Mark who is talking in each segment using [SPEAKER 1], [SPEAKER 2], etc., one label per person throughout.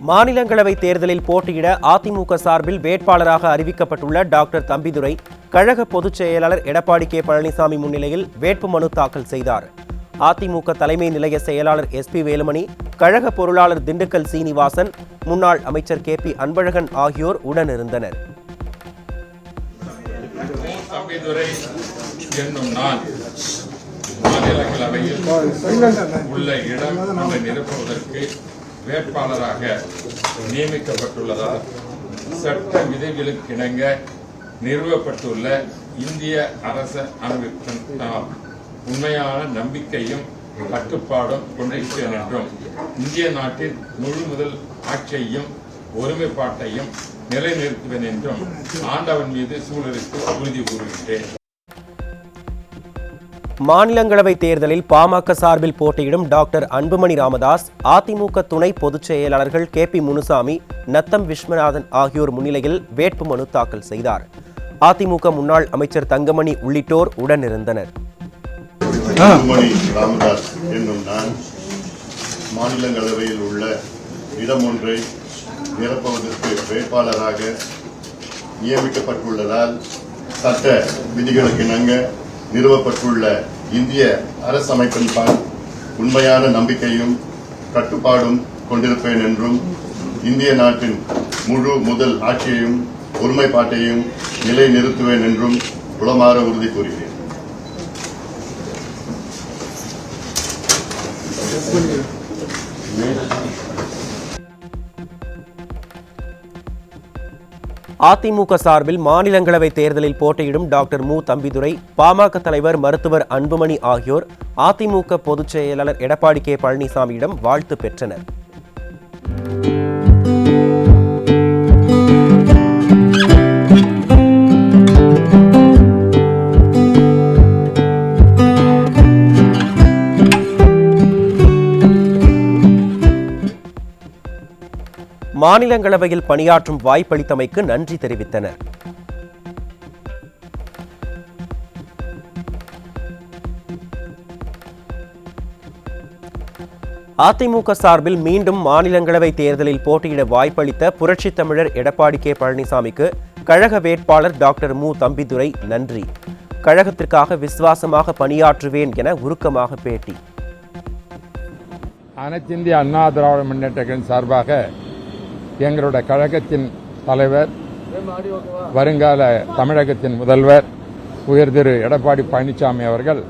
[SPEAKER 1] மாநிலங்களவை தேர்தலில் போட்டியிட அதிமுக சார்பில் வேட்பாளராக அறிவிக்கப்பட்டுள்ள டாக்டர் தம்பிதுரை கழக பொதுச் செயலாளர் எடப்பாடி கே பழனிசாமி முன்னிலையில் வேட்புமனு தாக்கல் செய்தார். அதிமுக தலைமை நிலைய செயலாளர் SP வேலுமணி, கழக பொருளாளர் திண்டுக்கல் சீனிவாசன், முன்னாள் அமைச்சர் KP அன்பழகன் ஆகியோர் உடனிருந்தனர்.
[SPEAKER 2] தம்பிதுரை என்னும் நான் மாநிலங்களவையில் உள்ள இடம் நிரப்புவதற்கு வேட்பாளராக நியமிக்கப்பட்டுள்ளதால் சட்ட விதிகளுக்கிணங்க நிறுவப்பட்டுள்ள இந்திய அரசு அமைப்பின் உண்மையான நம்பிக்கையும் கட்டுப்பாடும் கொண்டிருக்கிறேன் என்றும் இந்திய நாட்டின் முழு முதல் ஆட்சியையும் ஒருமைப்பாட்டையும் நிலைநிறுத்துவேன் என்றும் ஆண்டவன் மீது சூழலுக்கு உறுதி கூறுகின்றேன்.
[SPEAKER 1] மாநிலங்களவை தேர்தலில் பாமக சார்பில் போட்டியிடும் டாக்டர் அன்புமணி ராமதாஸ், அதிமுக துணை பொதுச் செயலாளர்கள் KP முனுசாமி, நத்தம் விஸ்வநாதன் ஆகியோர் முன்னிலையில் வேட்புமனு தாக்கல் செய்தார். அதிமுக முன்னாள் அமைச்சர் தங்கமணி உள்ளிட்டோர் உடனிருந்தனர்.
[SPEAKER 3] அன்புமணி ராமதாஸ் என்னும் நான் மாநிலங்களவையில் உள்ள இடம் ஒன்றை நிரப்புவதற்கு வேட்பாளராக நியமிக்கப்பட்டுள்ளதால் சட்ட விதிகளுக்கிணங்க நிறுவப்பட்டுள்ள இந்திய அரசமைப்பின் உண்மையான நம்பிக்கையும் கட்டுப்பாடும் கொண்டிருப்பேன் என்றும் இந்திய நாட்டின் முழு முதல் ஆட்சியையும் ஒருமைப்பாட்டையும் நிலைநிறுத்துவேன் என்றும் உளமாற உறுதி கூறுகிறேன்.
[SPEAKER 1] அதிமுக சார்பில் மாநிலங்களவை தேர்தலில் போட்டியிடும் டாக்டர் தம்பிதுரை, பாமக தலைவர் மருத்துவர் அன்புமணி ஆகியோர் அதிமுக பொதுச் செயலாளர் எடப்பாடி கே பழனிசாமியிடம் வாழ்த்து பெற்றனர். மாநிலங்களவையில் பணியாற்றும் வாய்ப்பளித்தமைக்கு நன்றி தெரிவித்தனர். அதிமுக சார்பில் மீண்டும் மாநிலங்களவை தேர்தலில் போட்டியிட வாய்ப்பளித்த புரட்சித் தமிழர் எடப்பாடி கே பழனிசாமிக்கு கழக வேட்பாளர் டாக்டர் தம்பிதுரை நன்றி. கழகத்திற்காக விசுவாசமாக பணியாற்றுவேன் என உருக்கமாக பேட்டி.
[SPEAKER 2] அனைத்திந்திய அண்ணா திராவிட முன்னேற்ற கழகம் சார்பாக எங்களுடைய கழகத்தின் தலைவர், வருங்கால தமிழகத்தின் முதல்வர் உயர் திரு எடப்பாடி பழனிசாமி அவர்கள்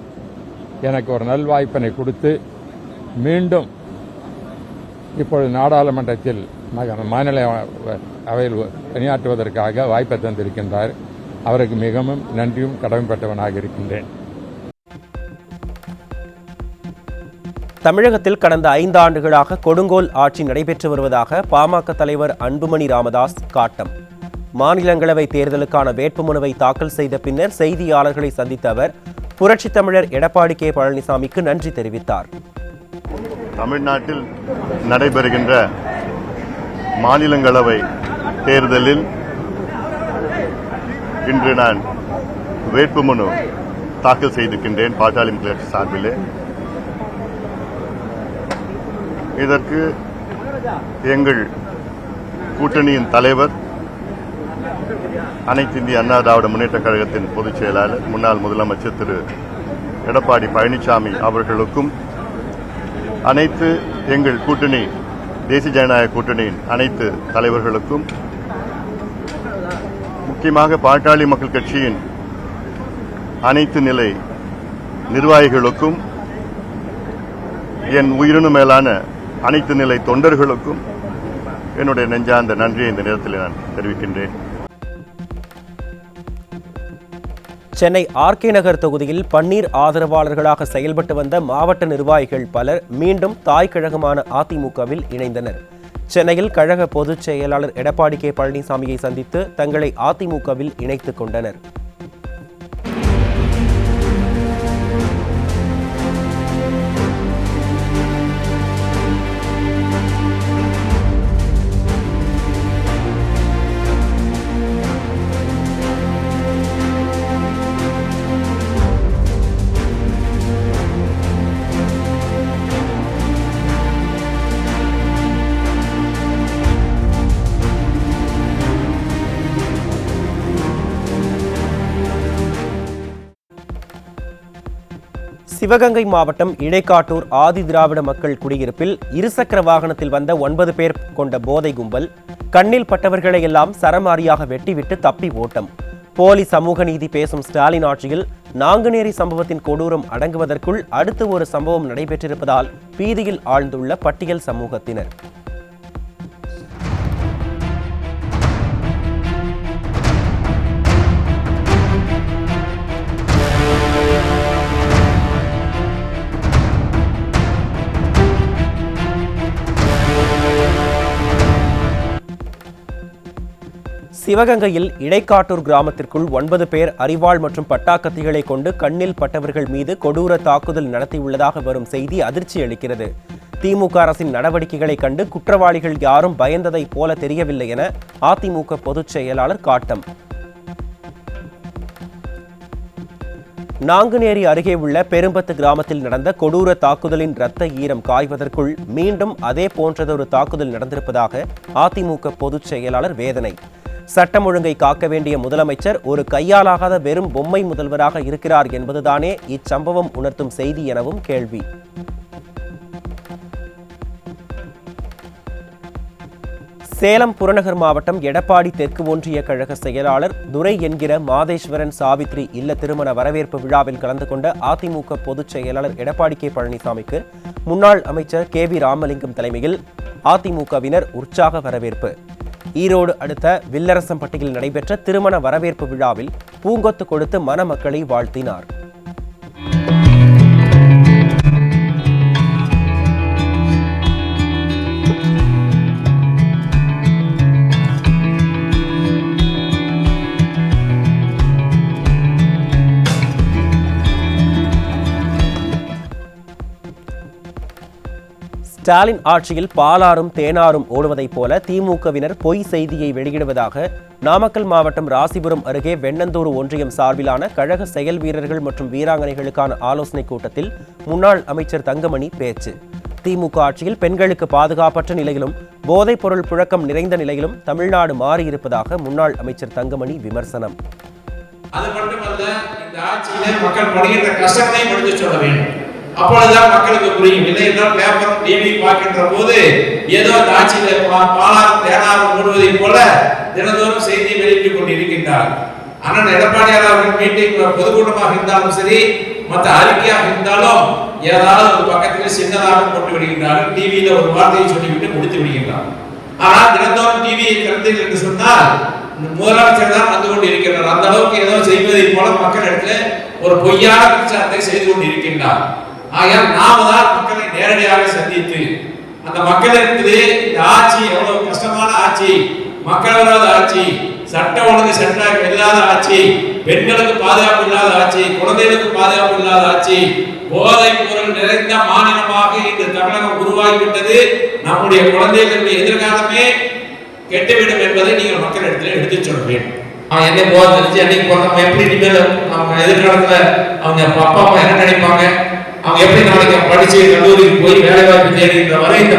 [SPEAKER 2] எனக்கு ஒரு நல்வாய்ப்பினை கொடுத்து மீண்டும் இப்பொழுது நாடாளுமன்றத்தில் மாநில அவையில் பணியாற்றுவதற்காக வாய்ப்பை தந்திருக்கின்றார். அவருக்கு மிகவும் நன்றியும் கடமைப்பட்டவனாக இருக்கின்றேன்.
[SPEAKER 1] தமிழகத்தில் கடந்த 5 ஆண்டுகளாக கொடுங்கோல் ஆட்சி நடைபெற்று வருவதாக பாமக தலைவர் அன்புமணி ராமதாஸ் காட்டம். மாநிலங்களவை தேர்தலுக்கான வேட்புமனுவை தாக்கல் செய்த பின்னர் செய்தியாளர்களை சந்தித்த அவர் புரட்சித் தமிழர் எடப்பாடி கே பழனிசாமிக்கு நன்றி தெரிவித்தார்.
[SPEAKER 3] தமிழ்நாட்டில் நடைபெறுகின்ற மாநிலங்களவை தேர்தலில் இன்று நான் வேட்புமனு தாக்கல் செய்திருக்கின்றேன் பாட்டாளி மக்கள் கட்சி சார்பிலே. இதற்கு எங்கள் கூட்டணியின் தலைவர், அனைத்து இந்திய அண்ணா திராவிட முன்னேற்ற கழகத்தின் பொதுச் செயலாளர், முன்னாள் முதலமைச்சர் திரு எடப்பாடி பழனிசாமி அவர்களுக்கும், அனைத்து எங்கள் கூட்டணி தேசிய ஜனநாயக கூட்டணியின் அனைத்து தலைவர்களுக்கும், முக்கியமாக பாட்டாளி மக்கள் கட்சியின் அனைத்து நிலை நிர்வாகிகளுக்கும், என் உயிரினு மேலான அனைத்து நிலை தொண்டர்களுக்கும் என்னுடைய நெஞ்சார்ந்த நன்றியை இந்த நேரத்தில் நான் தெரிவிக்கின்றேன்.
[SPEAKER 1] சென்னை RK நகர் தொகுதியில் பன்னீர் ஆதரவாளர்களாக செயல்பட்டு வந்த மாவட்ட நிர்வாகிகள் பலர் மீண்டும் தாய் கழகமான அதிமுகவில் இணைந்தனர். சென்னையில் கழக பொதுச் செயலாளர் எடப்பாடி கே பழனிசாமியை சந்தித்து தங்களை அதிமுகவில் இணைத்துக் கொண்டனர். சிவகங்கை மாவட்டம் இடைக்காட்டூர் ஆதி திராவிட மக்கள் குடியிருப்பில் இருசக்கர வாகனத்தில் வந்த 9 பேர் கொண்ட போதை கும்பல் கண்ணில் பட்டவர்களை எல்லாம் சரமாரியாக வெட்டிவிட்டு தப்பி ஓட்டம். போலி சமூக நீதி பேசும் ஸ்டாலின் ஆட்சியில் நாங்குநேரி சம்பவத்தின் கொடூரம் அடங்குவதற்குள் அடுத்து ஒரு சம்பவம் நடைபெற்றிருப்பதால் பீதியில் ஆழ்ந்துள்ள பட்டியல் சமூகத்தினர். சிவகங்கையில் இடைக்காட்டூர் கிராமத்திற்குள் 9 பேர் அரிவாள் மற்றும் பட்டாக்கத்திகளை கொண்டு கண்ணில் பட்டவர்கள் மீது கொடூர தாக்குதல் நடத்தியுள்ளதாக வரும் செய்தி அதிர்ச்சி அளிக்கிறது. திமுக அரசின் நடவடிக்கைகளை கண்டு குற்றவாளிகள் யாரும் பயந்ததை போல தெரியவில்லை என அதிமுக பொதுச் செயலாளர் காட்டம். நாங்குநேரி அருகே உள்ள பெரும்பத்து கிராமத்தில் நடந்த கொடூர தாக்குதலின் இரத்த ஈரம் காய்வதற்குள் மீண்டும் அதே போன்றதொரு தாக்குதல் நடந்திருப்பதாக அதிமுக பொதுச் செயலாளர் வேதனை. சட்டம் ஒழுங்கை காக்க வேண்டிய முதலமைச்சர் ஒரு கையாலாகாத வெறும் பொம்மை முதல்வராக இருக்கிறார் என்பதுதானே இச்சம்பவம் உணர்த்தும் செய்தி எனவும் கேள்வி. சேலம் புறநகர் மாவட்டம் எடப்பாடி தெற்கு ஒன்றிய கழக செயலாளர் துரை என்கிற மாதேஸ்வரன் சாவித்ரி இல்ல திருமண வரவேற்பு விழாவில் கலந்து கொண்ட அதிமுக பொதுச் செயலாளர் எடப்பாடி கே பழனிசாமிக்கு முன்னாள் அமைச்சர் KV ராமலிங்கம் தலைமையில் அதிமுகவினர் உற்சாக வரவேற்பு. ஈரோடு அடுத்த வில்லரசம்பட்டியில் நடைபெற்ற திருமண வரவேற்பு விழாவில் பூங்கொத்து கொடுத்து மணமக்களை வாழ்த்தினார். ஸ்டாலின் ஆட்சியில் பாலாறும் தேனாரும் ஓடுவதைப் போல திமுகவினர் பொய் செய்தியை வெளியிடுவதாக நாமக்கல் மாவட்டம் ராசிபுரம் அருகே வெண்ணந்தூர் ஒன்றியம் சார்பிலான கழக செயல் வீரர்கள் மற்றும் வீராங்கனைகளுக்கான ஆலோசனைக் கூட்டத்தில் முன்னாள் அமைச்சர் தங்கமணி பேச்சு. திமுக ஆட்சியில் பெண்களுக்கு பாதுகாப்பற்ற நிலையிலும் போதைப் பொருள் புழக்கம் நிறைந்த நிலையிலும் தமிழ்நாடு மாறியிருப்பதாக முன்னாள் அமைச்சர் தங்கமணி விமர்சனம்.
[SPEAKER 4] அது மட்டுமல்ல, இந்த ஆட்சியிலே மக்கள் படுகின்ற கஷ்டங்களை எடுத்து சொல்ல வேண்டும். அப்பொழுதுதான் மக்களுக்கு புரியும். இல்லை என்றால் பேப்பர் டிவி பார்க்கின்ற போது ஏதோ அந்த ஆட்சியில பாலாறும் தேனாரும் ஓடுவதை போல தினந்தோறும் செய்தியை வெளியிட்டுக் கொண்டிருக்கின்றார். அண்ணன் எடப்பாடியார் அவர்கள் மீட்டிங் பொதுக்கூட்டமாக இருந்தாலும் சரி, மற்ற அறிக்கையாக இருந்தாலும் ஏதாவது ஒரு பக்கத்தில் சின்னதாக போட்டு விடுகின்றார்கள். டிவியில ஒரு வார்த்தையை சொல்லிவிட்டு முடித்து விடுகின்றார். ஆனால் தினந்தோறும் டிவியை திறந்தீர்கள் என்று சொன்னால் முதலமைச்சர் தான் வந்து கொண்டு இருக்கிறார். அந்த அளவுக்கு ஏதோ செய்வதை போல மக்களிடத்தில் ஒரு பொய்யான பிரச்சாரத்தை செய்து கொண்டு இருக்கின்றார். ஆகையால் நாம தான் மக்களை நேரடியாக சந்தித்து அந்த மக்களிடத்திலே இந்த ஆட்சி எவ்வளவு கஷ்டமான ஆட்சி, மக்கள் விரோத ஆட்சி, சட்ட ஒழுங்கு சட்டம் இல்லாத ஆட்சி, பெண்களுக்கு பாதுகாப்பு இல்லாத ஆட்சி, குழந்தைகளுக்கு பாதுகாப்பு இல்லாத ஆட்சி, போதைப் பொருள் நிறைந்த மாநிலமாக இந்த தமிழகம் உருவாகிவிட்டது. நம்முடைய குழந்தைகளுடைய எதிர்காலமே கெட்டுவிடும் என்பதை நீங்கள் மக்களிடத்தில் எடுத்துச் சொல்ல வேண்டும். அவன் என்னை போதிச்சு என்னைக்கு போறோம், எப்படி இனிமேல் அவங்க எதிர்காலத்துல அவங்க அப்பா அம்மா என்ன நினைப்பாங்க, அவங்க எப்படி நாளைக்கு படிச்சு கல்லூரிக்கு போய் வேலை வாய்ப்பு தேடுகின்ற வரை இந்த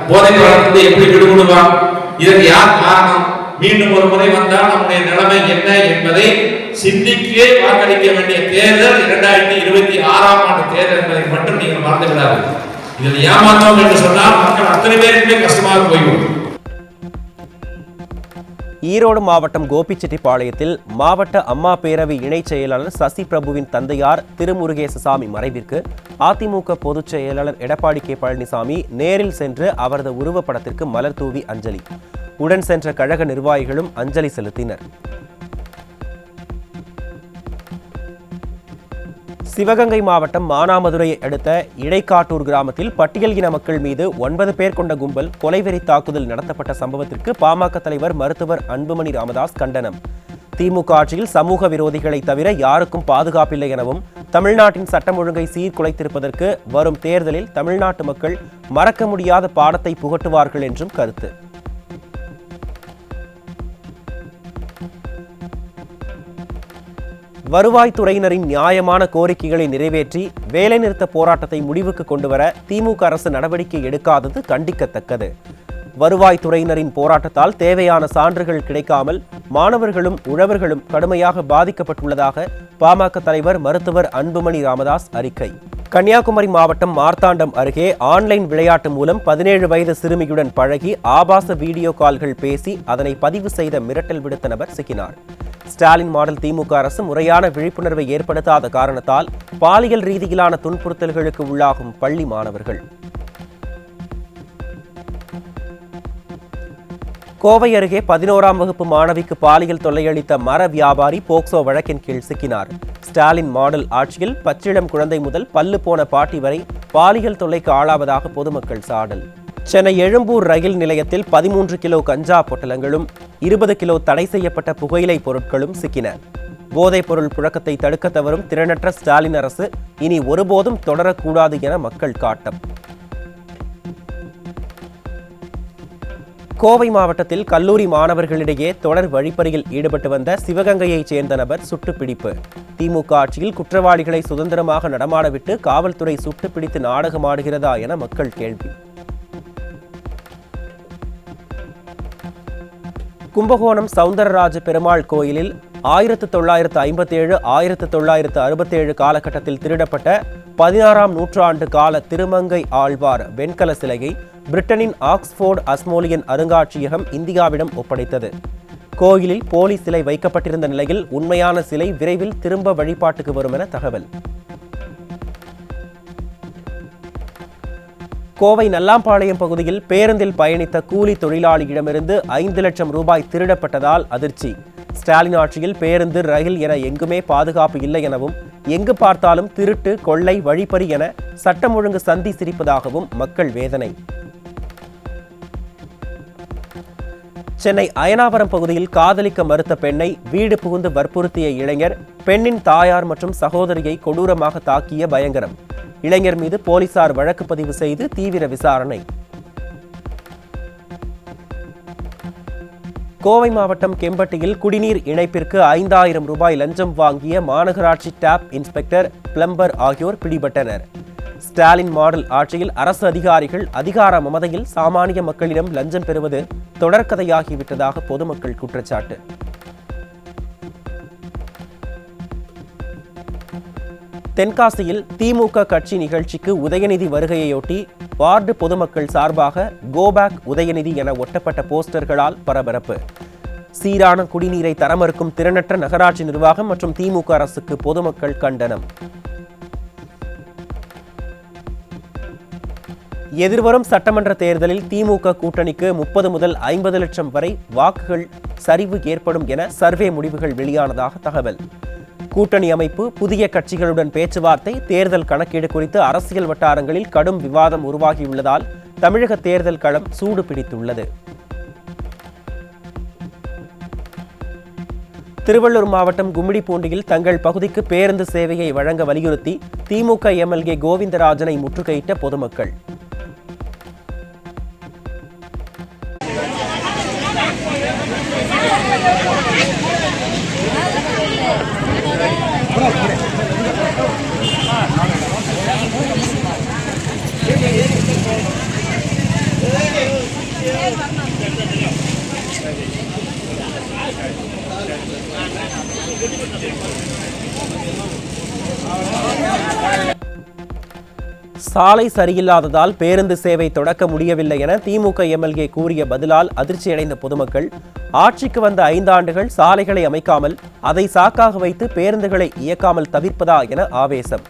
[SPEAKER 4] போதை பழக்கத்தை எப்படி விடுபடுவான், இதற்கு யார் காரணம், மீண்டும் ஒரு முறை வந்தால் நம்முடைய நிலைமை என்ன என்பதை சிந்திக்கே வாக்களிக்க வேண்டிய தேர்தல் 2026ஆம் ஆண்டு தேர்தல் என்பதை மட்டும் நீங்கள் மறந்து விடாதீர்கள். இதில் ஏமாற்றோம் என்று சொன்னால் மக்கள் அத்தனை பேருக்குமே கஷ்டமாக போய்விடும்.
[SPEAKER 1] ஈரோடு மாவட்டம் கோபிச்செட்டிப்பாளையத்தில் மாவட்ட அம்மா பேரவை இணைச் செயலாளர் சசி பிரபுவின் தந்தையார் திருமுருகேசசாமி மறைவிற்கு அதிமுக பொதுச் செயலாளர் எடப்பாடி கே பழனிசாமி நேரில் சென்று அவரது உருவப்படத்திற்கு மலர் தூவி அஞ்சலி. உடன் சென்ற கழக நிர்வாகிகளும் அஞ்சலி செலுத்தினர். சிவகங்கை மாவட்டம் மானாமதுரையை அடுத்த இடைக்காட்டூர் கிராமத்தில் பட்டியல் இன மக்கள் மீது 9 பேர் கொண்ட கும்பல் கொலைவெறி தாக்குதல் நடத்தப்பட்ட சம்பவத்திற்கு பாமக தலைவர் மருத்துவர் அன்புமணி ராமதாஸ் கண்டனம். திமுக ஆட்சியில் சமூக விரோதிகளை தவிர யாருக்கும் பாதுகாப்பில்லை எனவும் தமிழ்நாட்டின் சட்டம் ஒழுங்கை சீர்குலைத்திருப்பதற்கு வரும் தேர்தலில் தமிழ்நாட்டு மக்கள் மறக்க முடியாத பாடத்தை புகட்டுவார்கள் என்றும் கருத்து. வருவாய்த்துறையினரின் நியாயமான கோரிக்கைகளை நிறைவேற்றி வேலைநிறுத்த போராட்டத்தை முடிவுக்கு கொண்டுவர திமுக அரசு நடவடிக்கை எடுக்காதது கண்டிக்கத்தக்கது. வருவாய்த்துறையினரின் போராட்டத்தால் தேவையான சான்றுகள் கிடைக்காமல் மாணவர்களும் உழவர்களும் கடுமையாக பாதிக்கப்பட்டுள்ளதாக பாமக தலைவர் மருத்துவர் அன்புமணி ராமதாஸ் அறிக்கை. கன்னியாகுமரி மாவட்டம் மார்த்தாண்டம் அருகே ஆன்லைன் விளையாட்டு மூலம் 17 வயது சிறுமியுடன் பழகி ஆபாச வீடியோ கால்கள் பேசி அதனை பதிவு செய்த மிரட்டல் விடுத்த நபர் சிக்கினார். ஸ்டாலின் மாடல் திமுக அரசு முறையான விழிப்புணர்வை ஏற்படுத்தாத காரணத்தால் பாலியல் ரீதியிலான துன்புறுத்தல்களுக்கு உள்ளாகும் பள்ளி மாணவர்கள். கோவை அருகே 11ஆம் வகுப்பு மாணவிக்கு பாலியல் தொல்லையளித்த மர வியாபாரி போக்சோ வழக்கின் கீழ் சிக்கினார். ஸ்டாலின் மாடல் ஆட்சியில் பச்சிளம் குழந்தை முதல் பல்லு போன பாட்டி வரை பாலியல் தொல்லைக்கு ஆளாவதாக பொதுமக்கள் சாடல். சென்னை எழும்பூர் ரயில் நிலையத்தில் 13 கிலோ கஞ்சா பொட்டலங்களும் 20 கிலோ தடை செய்யப்பட்ட புகையிலை பொருட்களும் சிக்கின. போதைப் பொருள் புழக்கத்தை தடுக்க தவறும் திறனற்ற ஸ்டாலின் அரசு இனி ஒருபோதும் தொடரக்கூடாது என மக்கள் காட்டம். கோவை மாவட்டத்தில் கல்லூரி மாணவர்களிடையே தொடர் வழிப்பறியில் ஈடுபட்டு வந்த சிவகங்கையைச் சேர்ந்த நபர் சுட்டுப்பிடிப்பு. திமுக ஆட்சியில் குற்றவாளிகளை சுதந்திரமாக நடமாடவிட்டு காவல்துறை சுட்டுப்பிடித்து நாடகமாடுகிறதா என மக்கள் கேள்வி. கும்பகோணம் சவுந்தரராஜ பெருமாள் கோயிலில் 1957, 1967 காலகட்டத்தில் திருடப்பட்ட 16ஆம் நூற்றாண்டு கால திருமங்கை ஆழ்வார் வெண்கல சிலையை பிரிட்டனின் ஆக்ஸ்போர்டு அஸ்மோலியன் அருங்காட்சியகம் இந்தியாவிடம் ஒப்படைத்தது. கோயிலில் போலி சிலை வைக்கப்பட்டிருந்த நிலையில் உண்மையான சிலை விரைவில் திரும்ப வழிபாட்டுக்கு வரும் என தகவல். கோவை நல்லாம்பாளையம் பகுதியில் பேருந்தில் பயணித்த கூலி தொழிலாளியிடமிருந்து 5 லட்சம் ரூபாய் திருடப்பட்டதால் அதிர்ச்சி. ஸ்டாலின் ஆட்சியில் பேருந்து, ரயில் என எங்குமே பாதுகாப்பு இல்லை எனவும் எங்கு பார்த்தாலும் திருட்டு, கொள்ளை, வழிப்பறி என சட்டம் ஒழுங்கு சந்தி சிரிப்பதாகவும் மக்கள் வேதனை. சென்னை அயனாவரம் பகுதியில் காதலிக்க மறுத்த பெண்ணை வீடு புகுந்து வற்புறுத்திய இளைஞர் பெண்ணின் தாயார் மற்றும் சகோதரியை கொடூரமாக தாக்கிய பயங்கரம். இளைஞர் மீது போலீசார் வழக்கு பதிவு செய்து தீவிர விசாரணை. கோவை மாவட்டம் கெம்பட்டியில் குடிநீர் இணைப்பிற்கு 5000 ரூபாய் லஞ்சம் வாங்கிய மாநகராட்சி டேப் இன்ஸ்பெக்டர், பிளம்பர் ஆகியோர் பிடிபட்டனர். ஸ்டாலின் மாடல் ஆட்சியில் அரசு அதிகாரிகள் அதிகார மமதையில் சாமானிய மக்களிடம் லஞ்சம் பெறுவது தொடர்கதையாகிவிட்டதாக பொதுமக்கள் குற்றச்சாட்டு. தென்காசியில் திமுக கட்சி நிகழ்ச்சிக்கு உதயநிதி வருகையொட்டி வார்டு பொதுமக்கள் சார்பாக கோபேக் உதயநிதி என ஒட்டப்பட்ட போஸ்டர்களால் பரபரப்பு. சீரான குடிநீரை தரமறுக்கும் திறனற்ற நகராட்சி நிர்வாகம் மற்றும் திமுக அரசுக்கு பொதுமக்கள் கண்டனம். எதிர்வரும் சட்டமன்ற தேர்தலில் திமுக கூட்டணிக்கு 30 முதல் 50 லட்சம் வரை வாக்குகள் சரிவு ஏற்படும் என சர்வே முடிவுகள் வெளியானதாக தகவல். கூட்டணி அமைப்பு, புதிய கட்சிகளுடன் பேச்சுவார்த்தை, தேர்தல் கணக்கீடு குறித்து அரசியல் வட்டாரங்களில் கடும் விவாதம் உருவாகியுள்ளதால் தமிழக தேர்தல் களம் சூடு பிடித்துள்ளது. திருவள்ளூர் மாவட்டம் கும்மிடிப்பூண்டியில் தங்கள் பகுதிக்கு பேருந்து சேவையை வழங்க வலியுறுத்தி திமுக எம்எல்ஏ கோவிந்தராஜனை முற்றுகையிட்ட பொதுமக்கள். சாலை சரியில்லாததால் பேருந்து சேவை தொடக்க முடியவில்லை என திமுக எம்எல்ஏ கூறிய பதிலால் அதிர்ச்சியடைந்த பொதுமக்கள், ஆட்சிக்கு வந்த 5 ஆண்டுகள் சாலைகளை அமைக்காமல் அதை சாக்காக வைத்து பேருந்துகளை இயக்காமல் தவிர்ப்பதா என ஆவேசம்.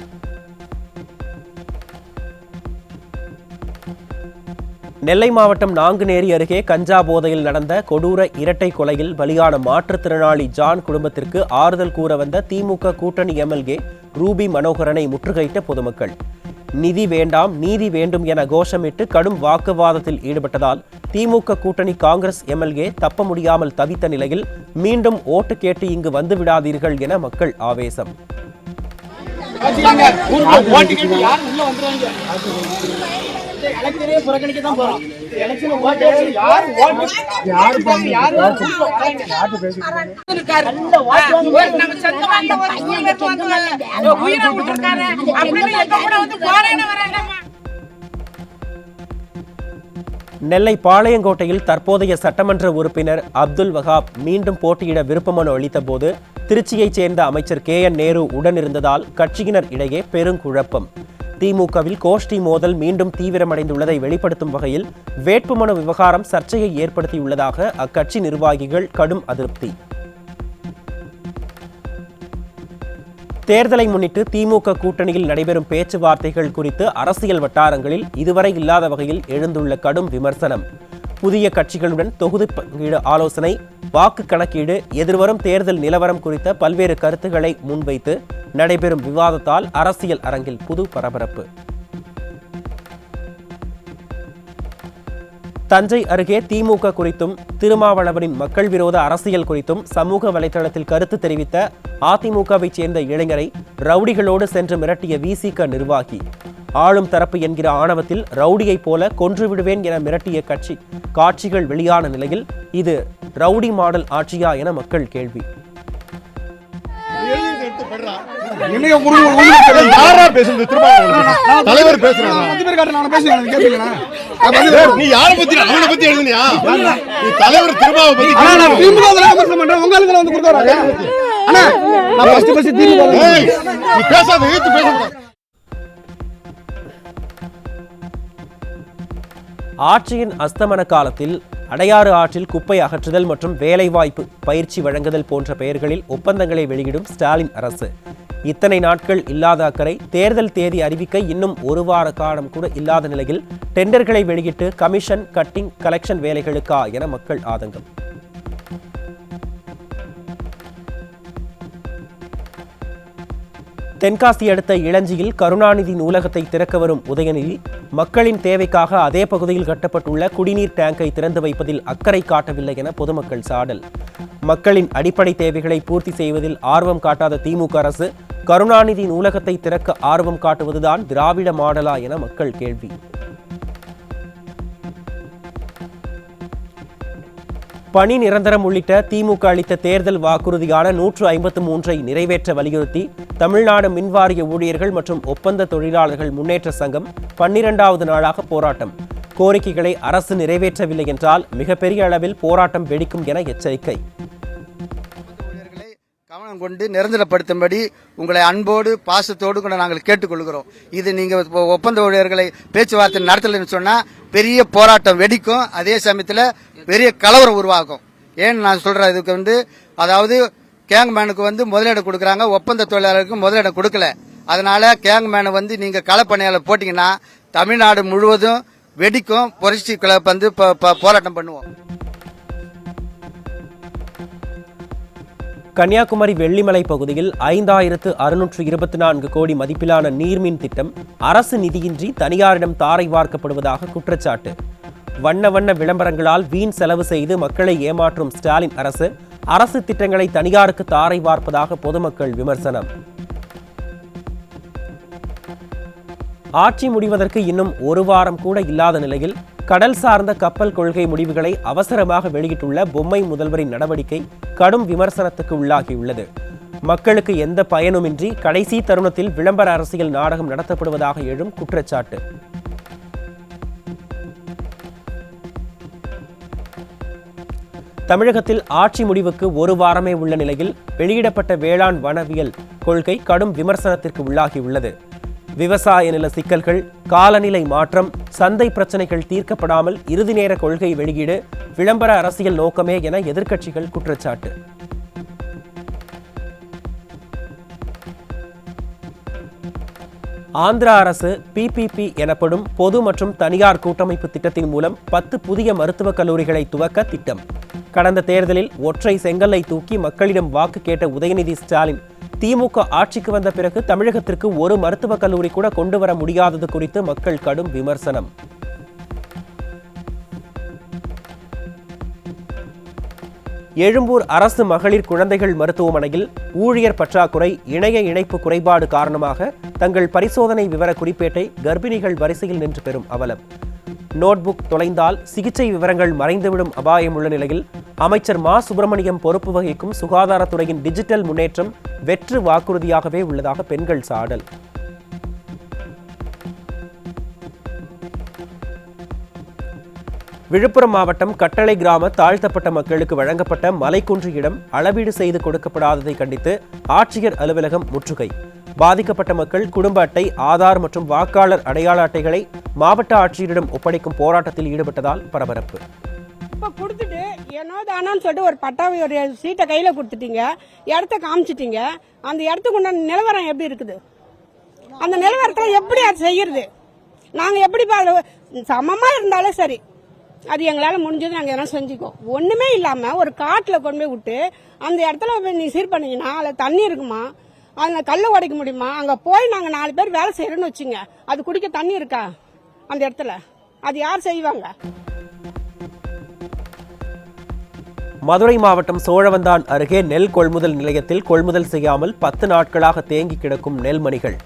[SPEAKER 1] நெல்லை மாவட்டம் நாங்குநேரி அருகே கஞ்சா போதையில் நடந்த கொடூர இரட்டை கொலையில் பலியான மாற்றுத்திறனாளி ஜான் குடும்பத்திற்கு ஆறுதல் கூற வந்த திமுக கூட்டணி எம்எல்ஏ ரூபி மனோகரனை முற்றுகையிட்ட பொதுமக்கள். நிதி வேண்டாம், நீதி வேண்டும் என கோஷமிட்டு கடும் வாக்குவாதத்தில் ஈடுபட்டதால் திமுக கூட்டணி காங்கிரஸ் எம்எல்ஏ தப்ப முடியாமல் தவித்த நிலையில் மீண்டும் ஓட்டு கேட்டு இங்கு வந்து விடாதீர்கள் என மக்கள் ஆவேசம். நெல்லை பாளையங்கோட்டையில் தற்போதைய சட்டமன்ற உறுப்பினர் அப்துல் வஹாப் மீண்டும் போட்டியிட விருப்பமனு அளித்தபோது திருச்சியைச் சேர்ந்த அமைச்சர் KN நேரு உடனிருந்ததால் கட்சியினர் இடையே பெருங்குழப்பம். திமுகவில் கோஷ்டி மோதல் மீண்டும் தீவிரமடைந்துள்ளதை வெளிப்படுத்தும் வகையில் வேட்புமனு விவகாரம் சர்ச்சையை ஏற்படுத்தியுள்ளதாக அக்கட்சி நிர்வாகிகள் கடும் அதிருப்தி. தேர்தலை முன்னிட்டு திமுக கூட்டணியில் நடைபெறும் பேச்சுவார்த்தைகள் குறித்து அரசியல் வட்டாரங்களில் இதுவரை இல்லாத வகையில் எழுந்துள்ள கடும் விமர்சனம். புதிய கட்சிகளுடன் தொகுதி பங்கீடு ஆலோசனை, வாக்கு கணக்கீடு, எதிர்வரும் தேர்தல் நிலவரம் குறித்த பல்வேறு கருத்துக்களை முன்வைத்து நடைபெறும் விவாதத்தால் அரசியல் அரங்கில் புது பரபரப்பு. தஞ்சை அருகே திமுக குறித்தும் திருமாவளவனின் மக்கள் விரோத அரசியல் குறித்தும் சமூக வலைதளத்தில் கருத்து தெரிவித்த அதிமுகவை சேர்ந்த இளைஞரை ரவுடிகளோடு சென்று மிரட்டிய விசிக நிர்வாகி. ஆளும் தரப்பு என்கிற ஆணவத்தில் ரவுடியைப் போல கொன்றுவிடுவேன் என மிரட்டிய காட்சிகள் வெளியான நிலையில் இது ரவுடி மாடல் ஆட்சியா என மக்கள் கேள்வி.
[SPEAKER 5] தலைவர் பேசுறாங்க. நீ யாரை பத்தி அவனை பத்தி எழுதுனியா? நீ தலைவர் திருமாவை பத்தி நீ பேசாத, ஏத்து பேச.
[SPEAKER 1] ஆட்சியின் அஸ்தமன காலத்தில் அடையாறு ஆற்றில் குப்பை அகற்றுதல் மற்றும் வேலைவாய்ப்பு பயிற்சி வழங்குதல் போன்ற பெயர்களில் ஒப்பந்தங்களை வெளியிடும் ஸ்டாலின் அரசு. இத்தனை நாட்கள் இல்லாத அக்கறை, தேர்தல் தேதி அறிவிக்க இன்னும் ஒரு வார காலம் கூட இல்லாத நிலையில் டெண்டர்களை வெளியிட்டு கமிஷன், கட்டிங், கலெக்ஷன் வேலைகளுக்கா என மக்கள் ஆதங்கம். தென்காசி அடுத்த இளஞ்சியில் கருணாநிதி நூலகத்தை திறக்க வரும் உதயநிதி மக்களின் தேவைக்காக அதே பகுதியில் கட்டப்பட்டுள்ள குடிநீர் டேங்கை திறந்து வைப்பதில் அக்கறை காட்டவில்லை என பொதுமக்கள் சாடல். மக்களின் அடிப்படை தேவைகளை பூர்த்தி செய்வதில் ஆர்வம் காட்டாத திமுக அரசு கருணாநிதி நூலகத்தை திறக்க ஆர்வம் காட்டுவதுதான் திராவிட மாடலா என மக்கள் கேள்வி. பணி நிரந்தரம் உள்ளிட்ட திமுக அளித்த தேர்தல் வாக்குறுதியான 153 நிறைவேற்ற வலியுறுத்தி தமிழ்நாடு மின்வாரிய ஊழியர்கள் மற்றும் ஒப்பந்த தொழிலாளர்கள் முன்னேற்ற சங்கம் 12வது நாளாக போராட்டம். கோரிக்கைகளை அரசு நிறைவேற்றவில்லை என்றால் மிகப்பெரிய அளவில் போராட்டம் வெடிக்கும் என எச்சரிக்கை.
[SPEAKER 6] கவனம் கொண்டு நிரந்தரப்படுத்தும்படி உங்களை அன்போடு பாசத்தோடு கூட நாங்கள் கேட்டுக்கொள்கிறோம். இது நீங்க ஒப்பந்த ஊழியர்களை பேச்சுவார்த்தை நடத்தலைன்னு சொன்னா பெரிய போராட்டம் வெடிக்கும். அதே சமயத்தில் பெரிய கலவரம் உருவாகும். ஏன்னு நான் சொல்றேன், இதுக்கு அதாவது கேங்மேனுக்கு முதலிடம் கொடுக்குறாங்க, ஒப்பந்த தொழிலாளருக்கு முதலிடம் கொடுக்கல. அதனால கேங்மேனை நீங்க களப்பணியாளர் போட்டீங்கன்னா தமிழ்நாடு முழுவதும் வெடிக்கும். புரட்சி போராட்டம் பண்ணுவோம்.
[SPEAKER 1] கன்னியாகுமரி வெள்ளிமலை பகுதியில் 5624 கோடி மதிப்பிலான நீர்மின் திட்டம் அரசு நிதியின்றி தனியாரிடம் தாரை வார்க்கப்படுவதாக குற்றச்சாட்டு. வண்ண வண்ண விளம்பரங்களால் வீண் செலவு செய்து மக்களை ஏமாற்றும் ஸ்டாலின் அரசு திட்டங்களை தனியாருக்கு தாரை வார்ப்பதாக பொதுமக்கள் விமர்சனம். ஆட்சி முடிவதற்கு இன்னும் ஒரு வாரம் கூட இல்லாத நிலையில் கடல் சார்ந்த கப்பல் கொள்கை முடிவுகளை அவசரமாக வெளியிட்டுள்ள பொம்மை முதல்வரின் நடவடிக்கை கடும் விமர்சனத்துக்கு உள்ளாகியுள்ளது. மக்களுக்கு எந்த பயனுமின்றி கடைசி தருணத்தில் விளம்பர அரசியல் நாடகம் நடத்தப்படுவதாக எழும் குற்றச்சாட்டு. தமிழகத்தில் ஆட்சி முடிவுக்கு ஒரு வாரமே உள்ள நிலையில் வெளியிடப்பட்ட வேளாண் வனவியல் கொள்கை கடும் விமர்சனத்திற்கு உள்ளாகியுள்ளது. விவசாய நில சிக்கல்கள், காலநிலை மாற்றம், சந்தை பிரச்சனைகள் தீர்க்கப்படாமல் இறுதி நேர கொள்கை வெளியீடு விளம்பர அரசியல் நோக்கமே என எதிர்க்கட்சிகள் குற்றச்சாட்டு. ஆந்திரா அரசு PPP எனப்படும் பொது மற்றும் தனியார் கூட்டமைப்பு திட்டத்தின் மூலம் 10 புதிய மருத்துவக் கல்லூரிகளை துவக்க திட்டம். கடந்த தேர்தலில் ஒற்றை செங்கல்லை தூக்கி மக்களிடம் வாக்கு கேட்ட உதயநிதி ஸ்டாலின் திமுக ஆட்சிக்கு வந்த பிறகு தமிழகத்திற்கு ஒரு மருத்துவக் கல்லூரி கூட கொண்டு வர முடியாதது குறித்து மக்கள் கடும் விமர்சனம். எழும்பூர் அரசு மகளிர் குழந்தைகள் மருத்துவமனையில் ஊழியர் பற்றாக்குறை, இணைய இணைப்பு குறைபாடு காரணமாக தங்கள் பரிசோதனை விவர குறிப்பேட்டை கர்ப்பிணிகள் வரிசையில் நின்று பெறும் அவலம். நோட்புக் தொலைந்தால் சிகிச்சை விவரங்கள் மறைந்துவிடும் அபாயம் உள்ள நிலையில் அமைச்சர் மா சுப்பிரமணியம் பொறுப்பு வகிக்கும் சுகாதாரத்துறையின் டிஜிட்டல் முன்னேற்றம் வெற்று வாக்குறுதியாகவே உள்ளதாக பெண்கள் சாடல். விழுப்புரம் மாவட்டம் கட்டளை கிராம தாழ்த்தப்பட்ட மக்களுக்கு வழங்கப்பட்ட மலைக்குன்று இடம் அளவீடு செய்து கொடுக்கப்படாததை கண்டித்து ஆட்சியர் அலுவலகம் முற்றுகை. பாதிக்கப்பட்ட மக்கள் குடும்ப அட்டை, ஆதார் மற்றும் வாக்காளர் அடையாள அட்டைகளை மாவட்ட ஆட்சியரிடம் ஒப்படைக்கும் போராட்டத்தில் ஈடுபட்டதால் பரபரப்பு.
[SPEAKER 7] இப்போ கொடுத்துட்டு என்னோ தானான்னு சொல்லிட்டு ஒரு பட்டாவை ஒரு சீட்டை கையில் கொடுத்துட்டீங்க, இடத்த காமிச்சிட்டீங்க. அந்த இடத்துக்கு உண்டான நிலவரம் எப்படி இருக்குது? அந்த நிலவரத்தில் எப்படி அது செய்யறது? நாங்கள் எப்படி சமமாக இருந்தாலும் சரி, அது எங்களால் முடிஞ்சது நாங்கள் எதனா செஞ்சுக்கோம். ஒன்றுமே இல்லாமல் ஒரு காட்டில் கொண்டு போய் விட்டு அந்த இடத்துல நீ சீர் பண்ணீங்கன்னா அதில் தண்ணி இருக்குமா? அதில் கல் உடைக்க முடியுமா? அங்கே போய் நாங்கள் 4 பேர் வேலை செய்யறோன்னு வச்சுங்க, அது குடிக்க தண்ணி இருக்கா அந்த இடத்துல? அது யார் செய்வாங்க?
[SPEAKER 1] மதுரை மாவட்டம் சோழவந்தான் அருகே நெல் கொள்முதல் நிலையத்தில் கொள்முதல் செய்யாமல் 10 நாட்களாக தேங்கி கிடக்கும் நெல்மணிகள்.